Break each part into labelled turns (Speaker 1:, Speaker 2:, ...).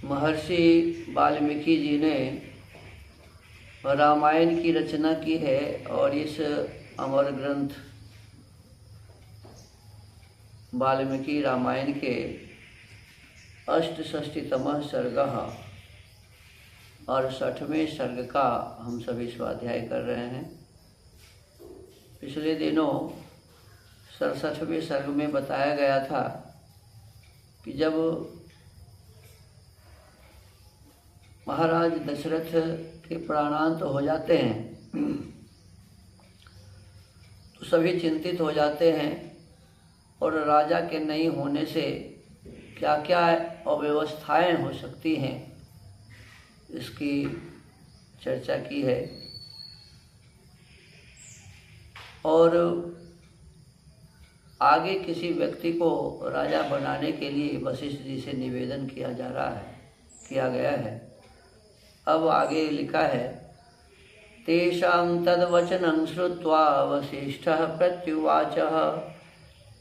Speaker 1: महर्षि वाल्मीकि जी ने रामायण की रचना की है और इस अमर ग्रंथ वाल्मीकि रामायण के अष्टषष्टितमः सर्ग और 60वें सर्ग का हम सभी स्वाध्याय कर रहे हैं। पिछले दिनों 67वें सर्ग में बताया गया था कि जब महाराज दशरथ के प्राणांत हो जाते हैं तो सभी चिंतित हो जाते हैं और राजा के नहीं होने से क्या क्या अव्यवस्थाएं हो सकती हैं इसकी चर्चा की है। और आगे किसी व्यक्ति को राजा बनाने के लिए वशिष्ठ जी से निवेदन किया गया है। अब आगे लिखा है, तेषां तद्वचनं श्रुत्वा वसिष्ठः प्रत्युवाचः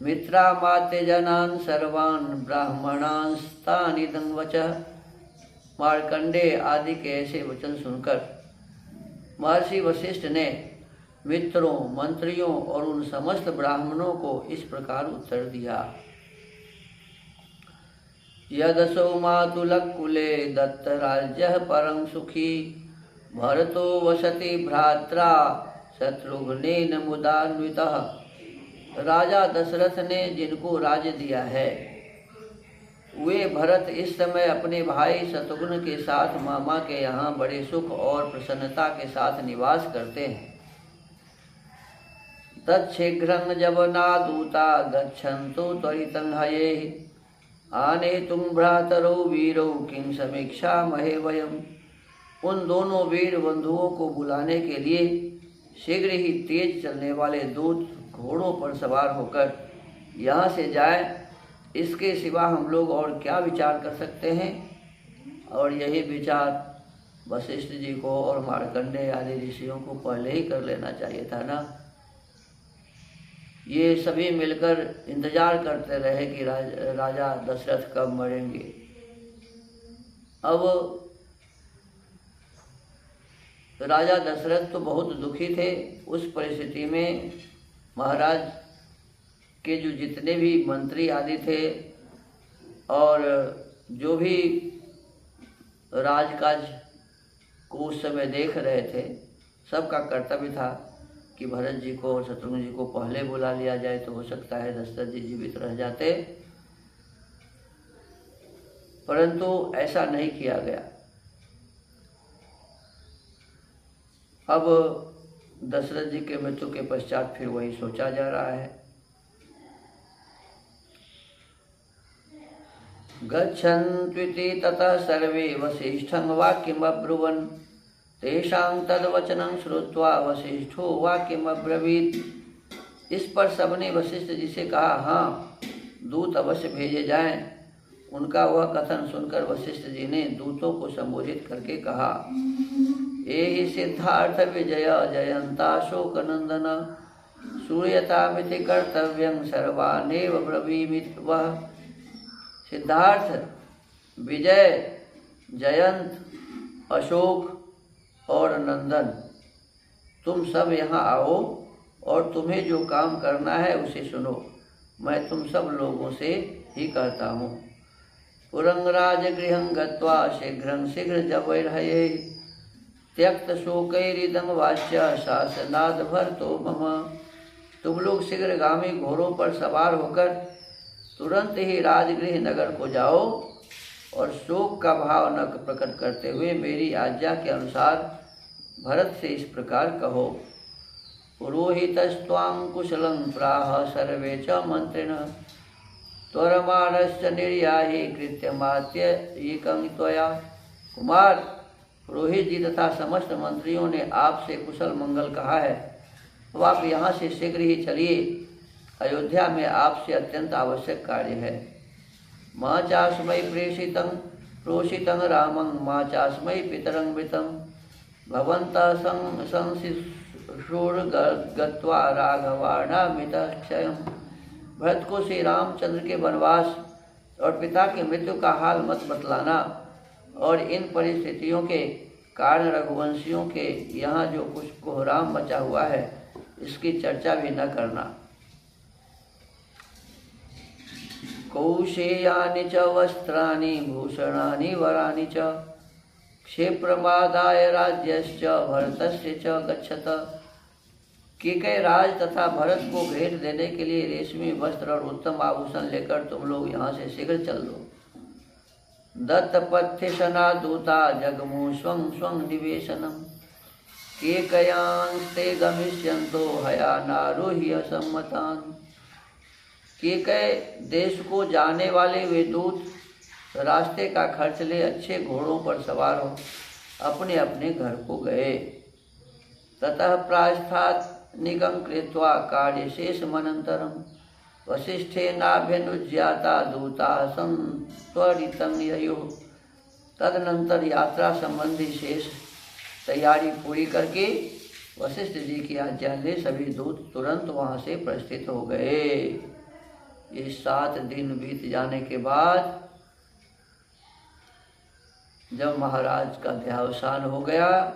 Speaker 1: मित्रामात्य जनान् सर्वान् ब्राह्मणांस्तानिदं वचः। मार्कंडेय आदि के ऐसे वचन सुनकर महर्षि वशिष्ठ ने मित्रों, मंत्रियों और उन समस्त ब्राह्मणों को इस प्रकार उत्तर दिया। यदसौ मातुलकुले दत्तराज्यः परं सुखी भरतो वसति भ्रात्रा शत्रुघ्नेन मुदान्वितः। राजा दशरथ ने जिनको राज्य दिया है वे भरत इस समय अपने भाई शत्रुघ्न के साथ मामा के यहाँ बड़े सुख और प्रसन्नता के साथ निवास करते हैं। तच्छीघ्रं जवनादूता गच्छन्तु त्वरितं हयेः आनेतुं भ्रातरौ वीरौ किं समीक्षामहे वयम्। उन दोनों वीर बंधुओं को बुलाने के लिए शीघ्र ही तेज चलने वाले दूत घोड़ों पर सवार होकर यहाँ से जाएं। इसके सिवा हम लोग और क्या विचार कर सकते हैं। और यही विचार वशिष्ठ जी को और मार्कंडेय आदि ऋषियों को पहले ही कर लेना चाहिए था ना। ये सभी मिलकर इंतजार करते रहे कि राजा दशरथ कब मरेंगे। अब राजा दशरथ तो बहुत दुखी थे। उस परिस्थिति में महाराज के जो जितने भी मंत्री आदि थे और जो भी राजकाज को उस समय देख रहे थे, सबका कर्तव्य था कि भरत जी को और शत्रुघ्न जी को पहले बुला लिया जाए तो हो सकता है दशरथ जी जीवित रह जाते, परंतु ऐसा नहीं किया गया। अब दशरथ जी के मृत्यु के पश्चात फिर वही सोचा जा रहा है। गच्छन्त्विति ततः सर्वे वसिष्ठं वाक्यमब्रुवन् तेषां तद्वचनं श्रुत्वा वसिष्ठो वाक्यमब्रवीत्। इस पर सबने वशिष्ठ जी से कहा, हाँ दूत अवश्य भेजे जाएं। उनका वह कथन सुनकर वशिष्ठ जी ने दूतों को संबोधित करके कहा, एहि सिद्धार्थ विजय जयंता शोकनंदन सूर्यतामिति कर्तव्यं सर्वानेव ब्रवीमि वः। सिद्धार्थ, विजय, जयंत, अशोक और नंदन, तुम सब यहाँ आओ और तुम्हें जो काम करना है उसे सुनो। मैं तुम सब लोगों से ही कहता हूँ। पुरंगराजगृहं गत्वा शीघ्रं शीघ्र जवैर्हये त्यक्त शोकैरिदं वाच्य शासनाद भरतो मम। तुम लोग शीघ्रगामी घोड़ों पर सवार होकर तुरंत ही राजगृह नगर को जाओ और शोक का भाव न प्रकट करते हुए मेरी आज्ञा के अनुसार भरत से इस प्रकार कहो। पुरोहितस्त्वां कुशलं प्राह सर्वे च मंत्रिणः त्वरमाणश्च निर्याहि कृत्यमात्यैकं त्वया। कुमार, पुरोहित जी तथा समस्त मंत्रियों ने आपसे कुशल मंगल कहा है, तो आप यहाँ से शीघ्र ही चलिए। अयोध्या में आपसे अत्यंत आवश्यक कार्य है। माँ चास्मै प्रोषितं रामं माँ चास्मै पितरं मृतं भवन्तः संशिशुर्गत्वा राघवाणामितः क्षयम्। भरत को श्री रामचंद्र के वनवास और पिता की मृत्यु का हाल मत बतलाना। और इन परिस्थितियों के कारण रघुवंशियों के यहाँ जो कुछ कोहराम मचा हुआ है इसकी चर्चा भी न करना। कौशेयानि च वस्त्राणि भूषणानि वरानि च क्षेप्रमादाय राज्यश्च भरतस्य च गच्छत। कैकेयी राज तथा भरत को भेंट देने के लिए रेशमी वस्त्र और उत्तम आभूषण लेकर तुम लोग यहाँ से शीघ्र चल दो। दत्तपथ्यशना दूता जगमु स्वं स्वं निवेशनम कैकेयांस्ते गमिष्यन्तो हयानारोह्य सम्मतान्। कैकेयी देश को जाने वाले वे दूत रास्ते का खर्च ले अच्छे घोड़ों पर सवार हो अपने अपने घर को गए। ततः प्रास्थात् निगम कृत्वा कार्यशेषमनन्तरं वसिष्ठेनाभ्यनुज्ञाता दूताः संत्वरितं ययुः। तदनंतर यात्रा संबंधी शेष तैयारी पूरी करके वशिष्ठ जी की आज्ञा ले सभी दूत तुरंत वहाँ से प्रस्थित हो गए। ये 7 दिन बीत जाने के बाद जब महाराज का देहावसान हो गया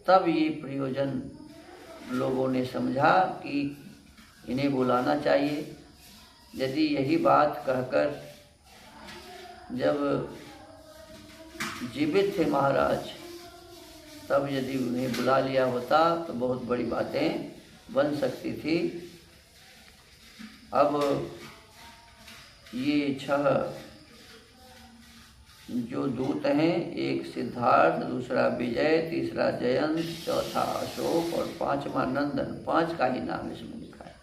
Speaker 1: तब ये प्रयोजन लोगों ने समझा कि इन्हें बुलाना चाहिए। यदि यही बात कहकर जब जीवित थे महाराज तब यदि उन्हें बुला लिया होता तो बहुत बड़ी बातें बन सकती थी। अब ये 6 जो दूत हैं, एक सिद्धार्थ, दूसरा विजय, तीसरा जयंत, चौथा अशोक और 5वां नंदन, 5 का ही नाम इसमें लिखा है।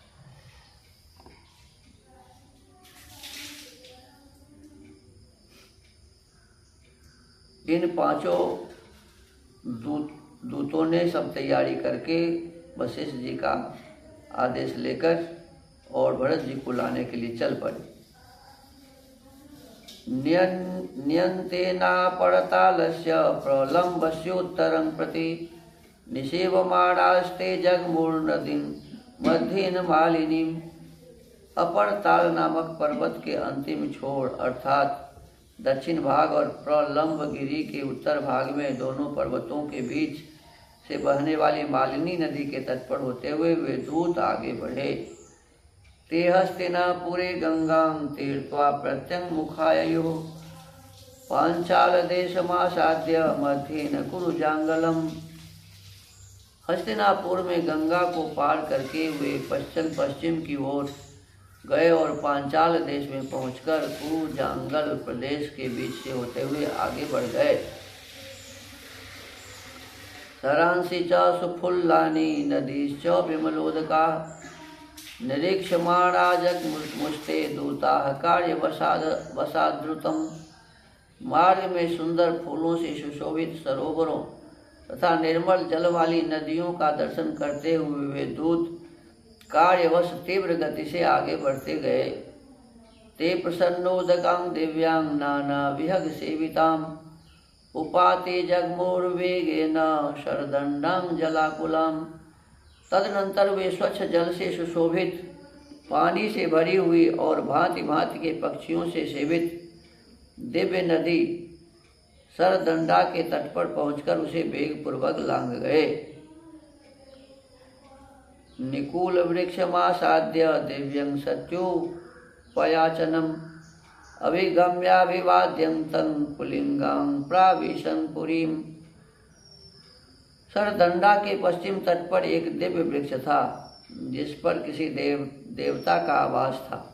Speaker 1: इन 5 दूतों ने सब तैयारी करके वशिष्ठ जी का आदेश लेकर और भरत जी को लाने के लिए चल पड़े। नियंतेना पड़तालस्य प्रलम्बस्योत्तरं प्रति निषेवमाणास्ते जगमूर्नदीं मध्येन मालिनीम्। अपर ताल नामक पर्वत के अंतिम छोर अर्थात दक्षिण भाग और प्रलम्ब गिरी के उत्तर भाग में दोनों पर्वतों के बीच से बहने वाली मालिनी नदी के तट पर होते हुए वे दूत आगे बढ़े। ते हस्तिनापुरे गंगां तीर्त्वा प्रत्यङ्मुखाययुः पांचाल देशमासाद्य मध्येन कुरुजांगलम। हस्तिनापुर में गंगा को पार करके वे पश्चिम की ओर गए और पांचाल देश में पहुंचकर कुरुजांगल प्रदेश के बीच से होते हुए आगे बढ़ गए। सरांसि च सुफुल्लानि नदीश्च विमलोदकाः निरीक्षमाणा जगमुस्ते दूताः कार्यवशाद्रुतम्। मार्ग में सुंदर फूलों से सुशोभित सरोवरों तथा निर्मल जल वाली नदियों का दर्शन करते हुए वे दूत कार्यवश तीव्र गति से आगे बढ़ते गए। ते प्रसन्नोदकां दिव्यांग नाना विहग सेविताम् उपाते जगमोर्वेगेन शरदंडां जलाकुलाम्। तदनंतर वे स्वच्छ जल से सुशोभित, पानी से भरी हुई और भांति भांति के पक्षियों से सेवित दिव्य नदी सरदंडा के तट पर पहुंचकर उसे वेगपूर्वक लांघ गए। निकूल वृक्षमासाद्य दिव्यं सत्योपयाचनम् अभिगम्याभिवाद्यं तं पुलिंगां प्राविशन् पुरीम्। सरदंडा के पश्चिम तट पर एक दिव्य वृक्ष था जिस पर किसी देवता का आवास था,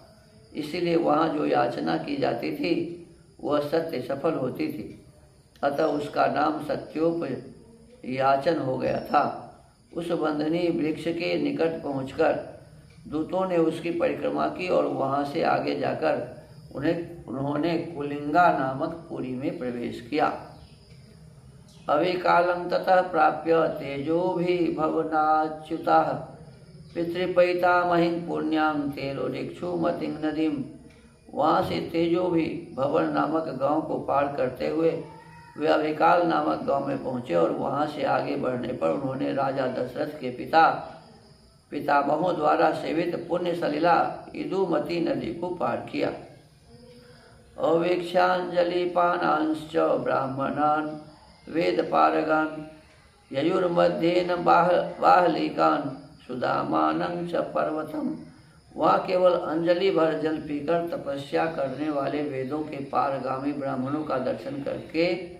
Speaker 1: इसीलिए वहाँ जो याचना की जाती थी वह सत्य सफल होती थी, अतः उसका नाम सत्योपयाचन हो गया था। उस बंधनी वृक्ष के निकट पहुंचकर दूतों ने उसकी परिक्रमा की और वहाँ से आगे जाकर उन्होंने कुलिंगा नामक पुरी में प्रवेश किया। अविकालं ततः प्राप्य तेजोभिभवनाच्युताः पितृपैतामहीं पुण्यां तेलोरिक्षुमतिं नदीं। वहाँ से तेजोभी भवन नामक गांव को पार करते हुए वे अभिकाल नामक गांव में पहुँचे और वहाँ से आगे बढ़ने पर उन्होंने राजा दशरथ के पितामहों द्वारा सेवित पुण्य सलिला इदुमती नदी को पार किया अवेक्षाञ्जलिपानांश्च ब्राह्मणान् वेदपारगान् ययुर्मध्येन बाहलिकान् सुदामानं च पर्वतम। वहाँ केवल अंजलि भर जल पीकर तपस्या करने वाले वेदों के पारगामी ब्राह्मणों का दर्शन करके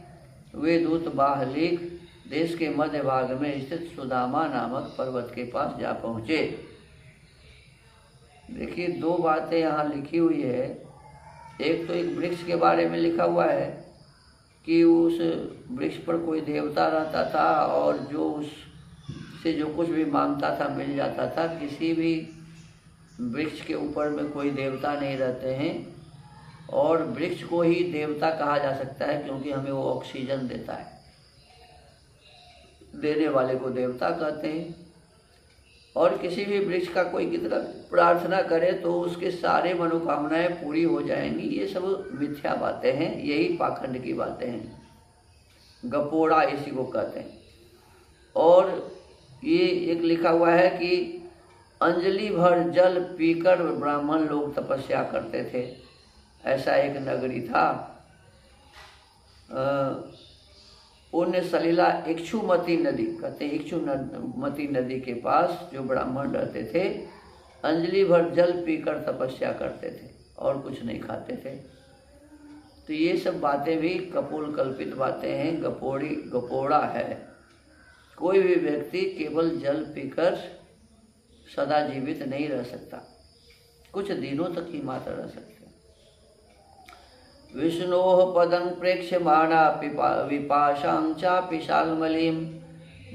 Speaker 1: वे दूत बाहलिक देश के मध्य भाग में स्थित सुदामा नामक पर्वत के पास जा पहुँचे। देखिए, दो बातें यहाँ लिखी हुई है। एक तो एक वृक्ष के बारे में लिखा हुआ है कि उस वृक्ष पर कोई देवता रहता था और जो उससे जो कुछ भी मांगता था मिल जाता था। किसी भी वृक्ष के ऊपर में कोई देवता नहीं रहते हैं और वृक्ष को ही देवता कहा जा सकता है क्योंकि हमें वो ऑक्सीजन देता है। देने वाले को देवता कहते हैं। और किसी भी वृक्ष का कोई कितना प्रार्थना करे तो उसके सारे मनोकामनाएं पूरी हो जाएंगी। ये सब मिथ्या बातें हैं, यही पाखंड की बातें हैं। गपोड़ा इसी को कहते हैं। और ये एक लिखा हुआ है कि अंजलि भर जल पीकर ब्राह्मण लोग तपस्या करते थे। ऐसा एक नगरी था। पुण्य सलीला इक्षुमती नदी कहते हैं, इक्षुमती नदी के पास जो ब्राह्मण रहते थे अंजलि भर जल पीकर तपस्या करते थे और कुछ नहीं खाते थे। तो ये सब बातें भी कपोल कल्पित बातें हैं, गपोड़ा है। कोई भी व्यक्ति केवल जल पीकर सदा जीवित नहीं रह सकता, कुछ दिनों तक ही मात्र रह सकते। विष्णोः पदं प्रेक्ष्यमाणा विपाशां चापि शाल्मलीं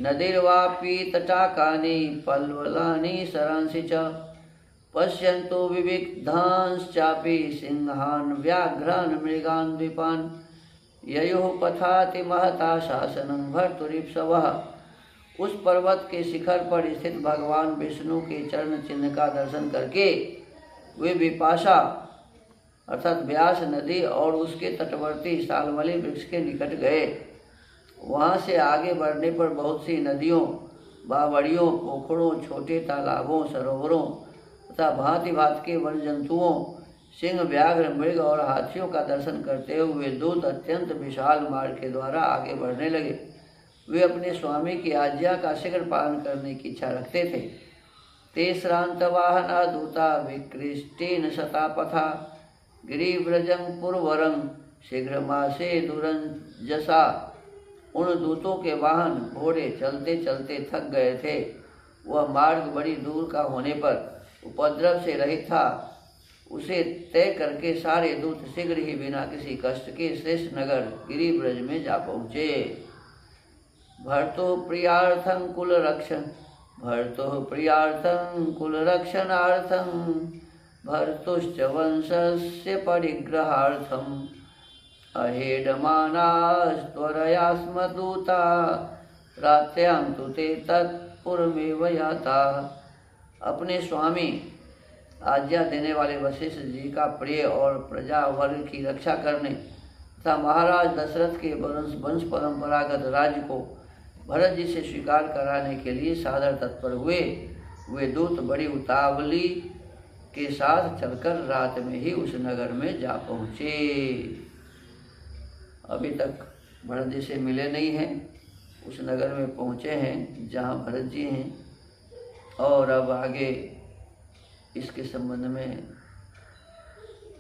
Speaker 1: नदीर्वापि तटाकानि पल्वलानि सरांसि च पश्यन्तु विविक्तांश्चापि सिंहान् व्याघ्रान् मृगान् द्वीपान् ययोः पथाति महता शासनं भर्तुरीप्सवः। उस पर्वत के शिखर पर स्थित भगवान विष्णु के चरण चिन्ह का दर्शन करके वे विपाशा अर्थात व्यास नदी और उसके तटवर्ती शाल्मली वृक्ष के निकट गए। वहाँ से आगे बढ़ने पर बहुत सी नदियों, बावड़ियों, पोखरों, छोटे तालाबों, सरोवरों तथा भांति भांति के वन जंतुओं, सिंह, व्याघ्र, मृग और हाथियों का दर्शन करते हुए दूत अत्यंत विशाल मार्ग के द्वारा आगे बढ़ने लगे। वे अपने स्वामी की आज्ञा का शीघ्र पालन करने की इच्छा रखते थे। ते श्रांत वाहना दूता विकृष्टेन शतापथा गिरिव्रजं पुरवरं शीघ्रमासे दुरंजसा। उन दूतों के वाहन घोड़े चलते चलते थक गए थे। वह मार्ग बड़ी दूर का होने पर उपद्रव से रहित था। उसे तय करके सारे दूत शीघ्र ही बिना किसी कष्ट के श्रेष्ठ नगर गिरिव्रज में जा पहुँचे। भर्तुः प्रियार्थं कुलरक्षणार्थं भर्तुश्च वंशस्य परिग्रहार्थम् अहेडमानास्त्वरया स्म दूता रात्र्यां तु ते तत्पुरमेव याता। अपने स्वामी आज्ञा देने वाले वशिष्ठ जी का प्रिय और प्रजा वर्ग की रक्षा करने तथा महाराज दशरथ के वंश परंपरागत राज्य को भरत जी से स्वीकार कराने के लिए सादर तत्पर हुए। वे दूत बड़ी उतावली के साथ चलकर रात में ही उस नगर में जा पहुँचे। अभी तक भरत जी से मिले नहीं हैं, उस नगर में पहुँचे हैं जहाँ भरत जी हैं। और अब आगे इसके संबंध में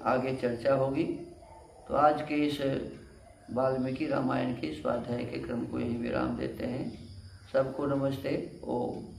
Speaker 1: आगे चर्चा होगी। तो आज के इस वाल्मीकि रामायण के स्वाध्याय के क्रम को यहीं विराम देते हैं। सबको नमस्ते। ओम।